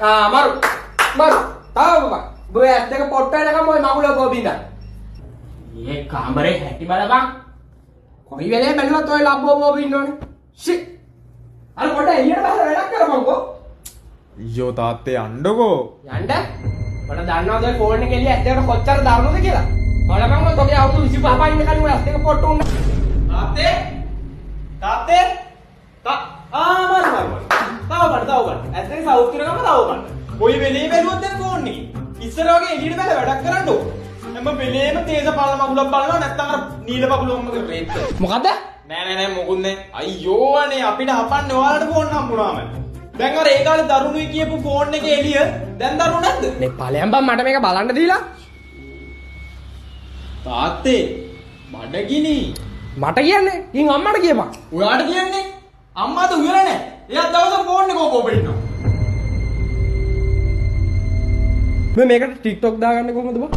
මරු. තාම බබා. ඔය ඇස් දෙක පොට්ට වෙනකම් ඔය මගුල බොබින්දා. මේ කාමරේ හැටි බලපන්. කොයි වෙලේ බැලුවත් ඔය ලබ්බෝ බොබින් ඉන්නවනේ. ෂි. අර කොට එළියට බහලා වැඩක් කරපන්කෝ. අයියෝ තාත්තේ යන්නකෝ. යන්න? මට දන්නවද ඔය ෆෝන් එකේ එළිය ඇස් දෙකට කොච්චර දරුණුද කියලා? බලපන් ඔය තෝගේ අවුරුදු 25 ඉන්න කලින් ඔය ඇස් දෙක පොට්ට උන්න. තාත්තේ? තාත්තේ? මරු. තව ගන්න. ඇස් දෙක සවුත් කරගම තව ගන්න. කොයි වෙලේ බැලුවත් දැන් ෆෝන් එකේ. ඉස්සර වගේ එළියට බැල වැඩක් කරන්න ඕන. හැම වෙලේම තේස පාල මගුලක් බලනවා නැත්නම් අර නීල මගුලක් මගේ රේත්. මොකද? නෑ මොකුත් නෑ. අයියෝ අනේ අපිට හපන්නේ ඔයාලට ෆෝන් හම්බුනාම. දැන් අර ඒ කාලේ දරුණුයි කියපු ෆෝන් එකේ එළිය දැන් දරුණු නැද්ද? මේ ඵලයන් බං මට මේක බලන්න දීලා. තාත්තේ බඩගිනි. මට කියන්නේ? ඉතින් අම්මට කියපන්. ඔයාට කියන්නේ? අම්මාද උයලා නෑ. එයා දවස් ෆෝන් එක ඕපන් ඉන්නවා. මේකට TikTok දාගන්න කොහොමද බං?